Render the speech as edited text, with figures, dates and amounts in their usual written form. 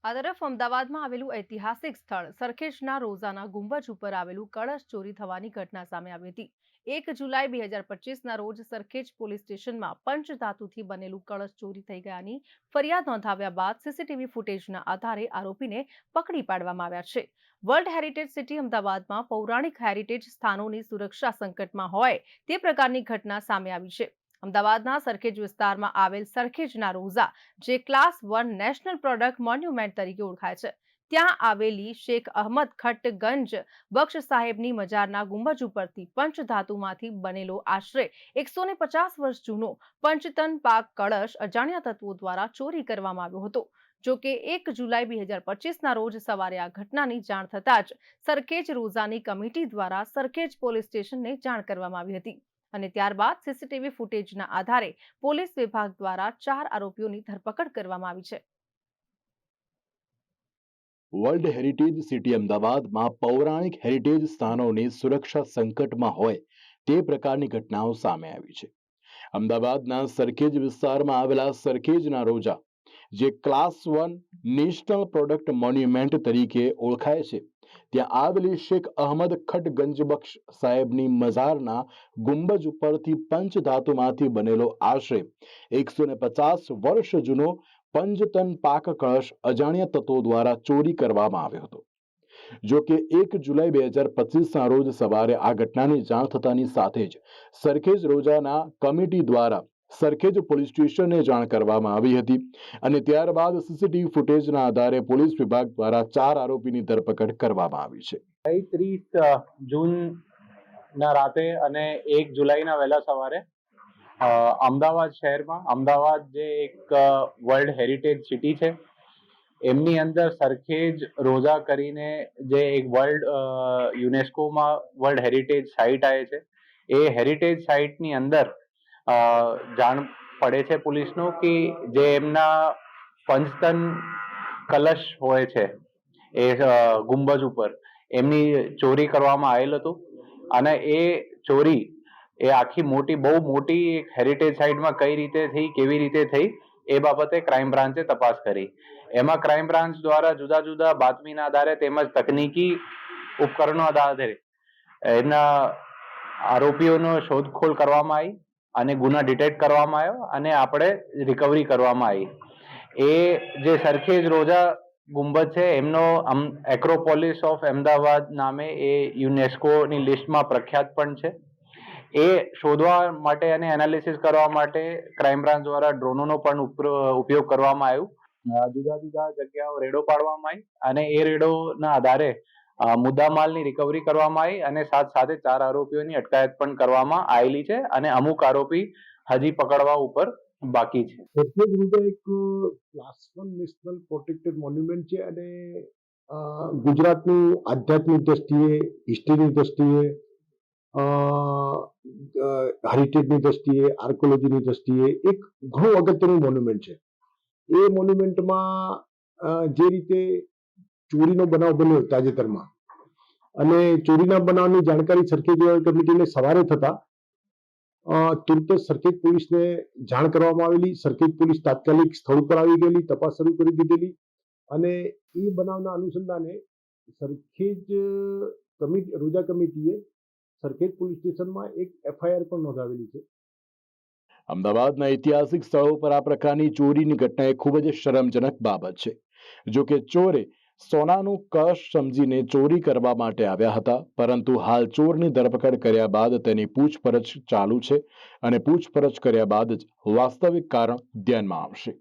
આ તરફ અમદાવાદમાં આવેલું ઐતિહાસિક સ્થળ સરખેજના રોઝાના ગુંબજ ઉપર આવેલું કળશ ચોરી થવાની ઘટના સામે આવી હતી। 1 જુલાઈ 2025ના રોજ સરખેજ પોલીસ સ્ટેશનમાં પંચધાતુથી બનેલું કળશ ચોરી થઈ ગયાની ફરિયાદ નોંધાવ્યા બાદ સીસીટીવી ફૂટેજના આધારે આરોપીને પકડી પાડવામાં આવ્યા છે। વર્લ્ડ હેરિટેજ સિટી અમદાવાદમાં પૌરાણિક હેરિટેજ સ્થાનોની સુરક્ષા સંકટમાં હોય તે પ્રકારની ઘટના સામે આવી છે। અમદાવાદના સરખેજ વિસ્તારમાં આવેલ સરખેજના રોઝા, જે ક્લાસ 1 નેશનલ પ્રોડક્ટ મોન્યુમેન્ટ તરીકે ઓળખાય છે, ત્યાં આવેલી શેખ અહમદ ખટ્ટ ગંજ બક્ષ સાહેબની મજારના ગુંબજ ઉપરથી પંચધાતુમાંથી બનેલો આશરે 150 વર્ષ જૂનો પંચતન પાક કળશ અજાણ્યા તત્વો દ્વારા ચોરી કરવામાં આવ્યો હતો। જો કે 1 જુલાઈ 2025ના રોજ સવારે આ ઘટનાની જાણ થતાં જ સરખેજ રોઝાની કમિટી દ્વારા સરખેજ પોલીસ સ્ટેશનને જાણ કરવામાં આવી હતી અને ત્યારબાદ સીસીટીવી ફૂટેજના આધારે પોલીસ વિભાગ દ્વારા 4 આરોપીઓની ધરપકડ કરવામાં આવી છે। વર્લ્ડ હેરિટેજ સિટી અમદાવાદમાં પૌરાણિક હેરિટેજ સ્થાનોની સુરક્ષા સંકટમાં હોય તે પ્રકારની ઘટનાઓ સામે આવી છે। અમદાવાદના સરખેજ વિસ્તારમાં આવેલા સરખેજના રોજા, જે ક્લાસ 1 નેશનલ પ્રોડક્ટ મોન્યુમેન્ટ તરીકે ઓળખાય છે, ત્યાં આવેલી શેખ અહમદ ખટ ગંજબક્ષ સાહેબની મઝારના ગુંબજ ઉપરથી પંચધાતુમાંથી બનેલો આશરે 150 વર્ષ જૂનો પંચતન પાક કળશ અજાણ્યા તત્વો દ્વારા ચોરી કરવામાં આવ્યો હતો। જો કે 1 જુલાઈ 2025ના રોજ સવારે આ ઘટનાની જાણ થતાની સાથે જ સરખેજ રોજાના કમિટી દ્વારા સરખેજ પોલીસ સ્ટેશનને જાણ કરવામાં આવી હતી અને ત્યારબાદ સીસીટીવી ફૂટેજના આધારે પોલીસ વિભાગ દ્વારા 4 આરોપીની ધરપકડ કરવામાં આવી છે। 30 જૂનના રાતે અને 1 જુલાઈના વહેલા સવારે અમદાવાદ શહેરમાં, અમદાવાદ જે એક વર્લ્ડ હેરિટેજ સિટી છે, એમની અંદર સરખેજ રોઝા કરીને જે એક યુનેસ્કોમાં વર્લ્ડ હેરિટેજ સાઇટ આવે છે, એ હેરિટેજ સાઇટની અંદર જાણ પડે છે પોલીસનો કે જે એમના પંચતન કલશ હોય છે એ ગુંબજ ઉપર એમની ચોરી કરવામાં આવેલ હતું અને એ ચોરી એ આખી બહુ મોટી એક હેરિટેજ સાઇટમાં કઈ રીતે થઈ, કેવી રીતે થઈ એ બાબતે ક્રાઇમ બ્રાન્ચે તપાસ કરી। એમાં ક્રાઇમ બ્રાન્ચ દ્વારા જુદા જુદા બાતમીના આધારે તેમજ તકનીકી ઉપકરણો આધારે એના આરોપીઓનો શોધખોળ કરવામાં આવી અને ગુના ડિટેક્ટ કરવામાં આવ્યો અને આપણે રિકવરી કરવામાં આવી। એ જે સરખેજ રોજા ગુંબજ છે એમનો એક્રોપોલિસ ઓફ અમદાવાદ નામે એ યુનેસ્કોની લિસ્ટમાં પ્રખ્યાત પણ છે। એ શોધવા માટે અને એનાલિસિસ કરવા માટે ક્રાઇમ બ્રાન્ચ દ્વારા ડ્રોનોનો પણ ઉપયોગ કરવામાં આવ્યો। જુદા જુદા જગ્યાઓ રેડો પાડવામાં આવી અને એ રેડોના આધારે મુદ્દામાલની રિકવરી કરવામાં આવી અને સાથે 4 આરોપીઓની અટકાયત પણ કરવામાં આવેલી છે અને અમુક આરોપી હજી પકડવા ઉપર બાકી છે। સરખેજ રોઝા એક ક્લાસ 1 નેશનલ પ્રોટેક્ટેડ મોન્યુમેન્ટ છે અને ગુજરાતનું આધ્યાત્મિક દ્રષ્ટિએ, હિસ્ટ્રીની દ્રષ્ટિએ, હેરિટેજની દ્રષ્ટિએ, આર્કોલોજીની દ્રષ્ટિએ એક ઘણું અગત્યનું મોન્યુમેન્ટ છે। એ મોન્યુમેન્ટમાં જે રીતે ચોરીનો બનાવ બન્યો તાજેતરમાં અને ચોરીના બનાવની જાણકારી સરખેજ કમિટીને સવારે થતા તુરત સરખેજ પોલીસને જાણ કરવામાં આવેલી। સરખેજ પોલીસ તાત્કાલિક સ્થળ પર આવી ગયેલી, તપાસ શરૂ કરી દીધેલી અને એ બનાવના અનુસંધાને સરખેજ રોઝા કમિટીએ સરખેજ પોલીસ સ્ટેશનમાં એક એફઆઈઆર પણ નોંધાવેલી છે। અમદાવાદના ઐતિહાસિક સ્થળો પર આ પ્રકારની ચોરીની ઘટના એ ખૂબ જ શરમજનક બાબત છે। જો કે ચોરે સોનાનું કળશ સમજીને ચોરી કરવા માટે આવ્યા હતા, પરંતુ હાલ ચોરની ધરપકડ કર્યા બાદ તેની પૂછપરછ ચાલુ છે અને પૂછપરછ કર્યા બાદ જ વાસ્તવિક કારણ ધ્યાનમાં આવશે।